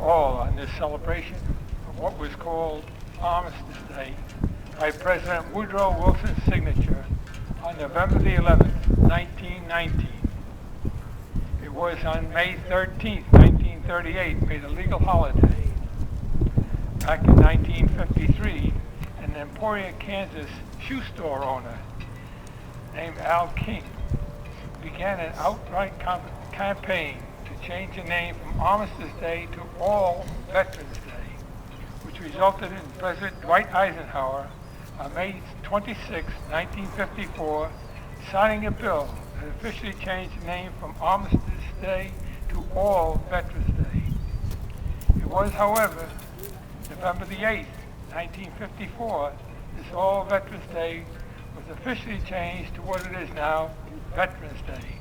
all on this celebration of what was called Armistice Day by President Woodrow Wilson's signature on November the 11th, 1919. It was on May 13th, 1938, made a legal holiday. Back in 1953, an Emporia, Kansas shoe store owner named Al King began an outright campaign to change the name from Armistice Day to All Veterans Day, which resulted in President Dwight Eisenhower on May 26, 1954, signing a bill that officially changed the name from Armistice Day to All Veterans Day. It was, however, November the 8th, 1954, this All Veterans Day was officially changed to what it is now, Veterans Day.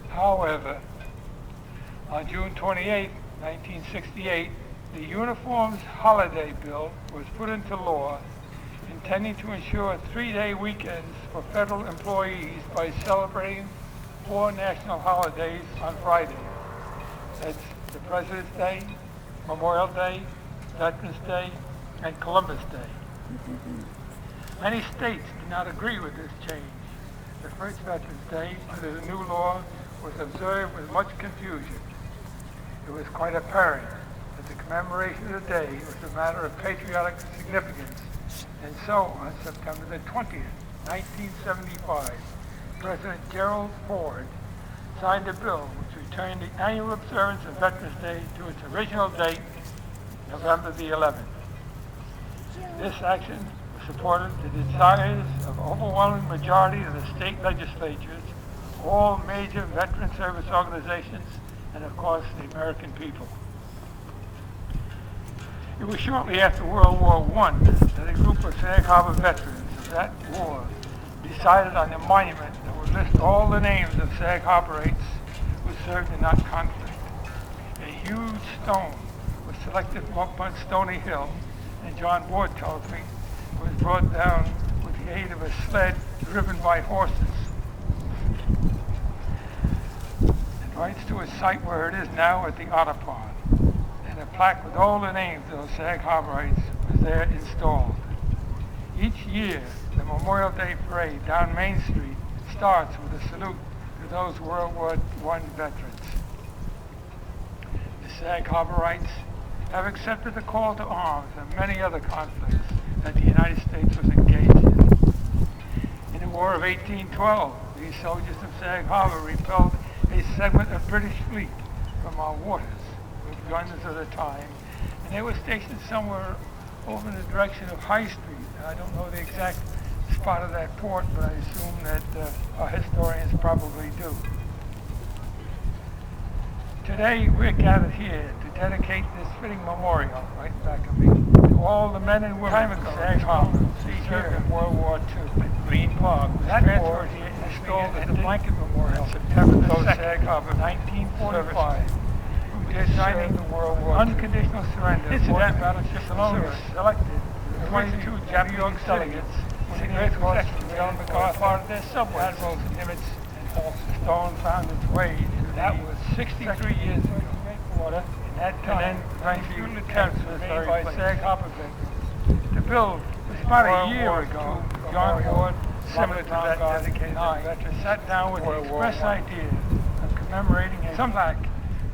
However, on June 28, 1968, the Uniforms Holiday Bill was put into law, intending to ensure 3-day weekends for federal employees by celebrating 4 national holidays on Friday. That's the President's Day, Memorial Day, Veterans Day, and Columbus Day. Many states did not agree with this change. The first Veterans Day, under the new law, was observed with much confusion. It was quite apparent that the commemoration of the day was a matter of patriotic significance, and so on September the 20th, 1975, President Gerald Ford signed a bill which returned the annual observance of Veterans Day to its original date, November the 11th. This action supported the desires of overwhelming majority of the state legislatures, all major veteran service organizations, and of course the American people. It was shortly after World War I that a group of Sag Harbor veterans of that war decided on a monument that would list all the names of Sag Harborites who served in that conflict. A huge stone was selected from up on Stony Hill, and John Ward tells me it was brought down with the aid of a sled driven by horses. It rides to a site where it is now at the Otter Pond, and a plaque with all the names of those Sag Harborites was there installed. Each year, the Memorial Day Parade down Main Street starts with a salute to those World War I veterans. The Sag Harborites have accepted the call to arms in many other conflicts that the United States was engaged in. In the War of 1812, these soldiers of Sag Harbor repelled a segment of British fleet from our waters with guns of the time, and they were stationed somewhere over in the direction of High Street. I don't know the exact spot of that port, but I assume that our historians probably do. Today, we're gathered here to dedicate this fitting memorial, right back of me, to all the men and women of Sag Harbor who served in World War II. Green Park was transferred here and installed as the blanket memorial on September the 2nd, Sag Harbor, 1945, who did signing the World War unconditional surrender. Incident battleships alone were selected the 22 Japanese delegates when the Earth was on the part of their subway. Admirals Nimitz and Halsey. Stone found its way to that was 63 years ago. Water. In that time, the attempts were made by Sag Harbor veterans to build about a year ago. John Ward, similar to that dedicated veteran, sat down with the express idea of commemorating a plaque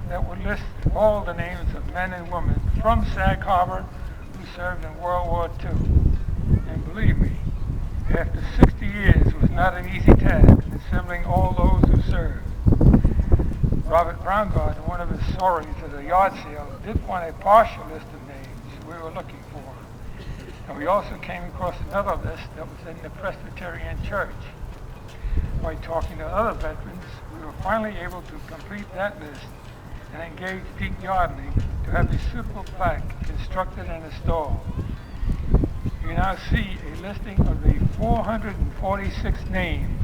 that would list all the names of men and women from Sag Harbor who served in World War II. And believe me, after 60 years, it was not an easy task assembling all those who served. Robert Braungart, in one of his stories at a yard sale, did find a partial list of names we were looking for. And we also came across another list that was in the Presbyterian Church. By talking to other veterans, we were finally able to complete that list and engage Pete Yardley to have a suitable plaque constructed and installed. You now see a listing of the 446 names,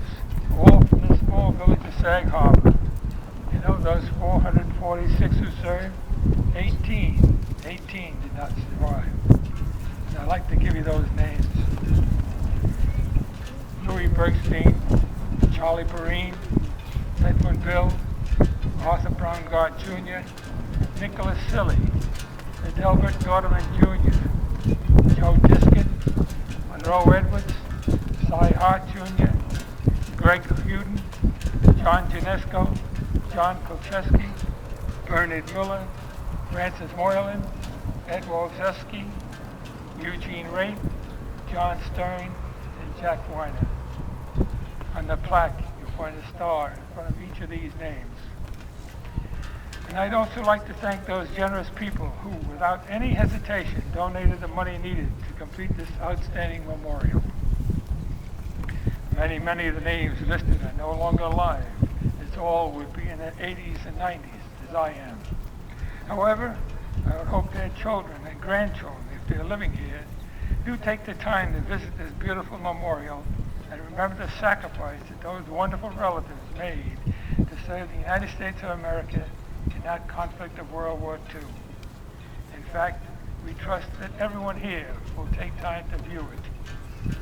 all from the small village of Sag Harbor. You know those 446 who served? 18 did not survive. And I'd like to give you those names. Louis Bergstein, Charlie Perrine, Edwin Bill, Arthur Braungart Jr., Nicholas Silly, Delbert Dorderman Jr., Joe Diskin, Monroe Edwards, Cy Hart Jr., Greg Huden, John Janesco, John Kolcheski, Bernard Miller, Francis Moylan, Ed Wojcicki, Eugene Raitt, John Stern, and Jack Weiner. On the plaque, you'll find a star in front of each of these names. And I'd also like to thank those generous people who, without any hesitation, donated the money needed to complete this outstanding memorial. Many of the names listed are no longer alive, as all would be in their 80s and 90s, as I am. However, I would hope their children and grandchildren, if they're living here, do take the time to visit this beautiful memorial and remember the sacrifice that those wonderful relatives made to serve the United States of America in that conflict of World War II. In fact, we trust that everyone here will take time to view it.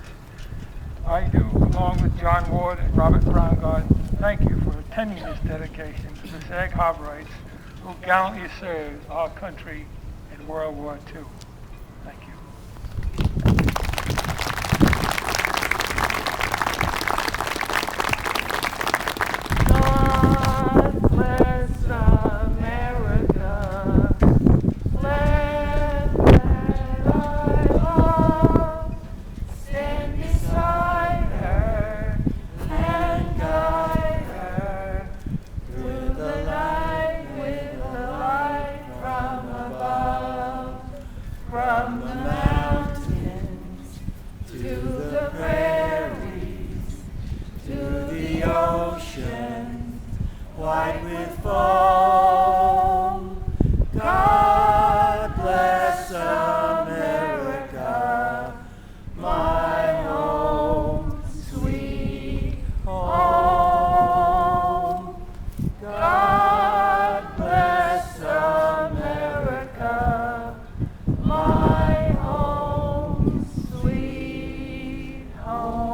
I do, along with John Ward and Robert Braungart, thank you for attending this dedication to the Sag Harborites who gallantly served our country in World War II. Thank you. God bless America, land that I love. Stand beside her and guide her through the night with the light from above, from the mountains to the prairies, to the ocean, white with foam. God bless America, my home, sweet home. God bless America, my home, sweet home.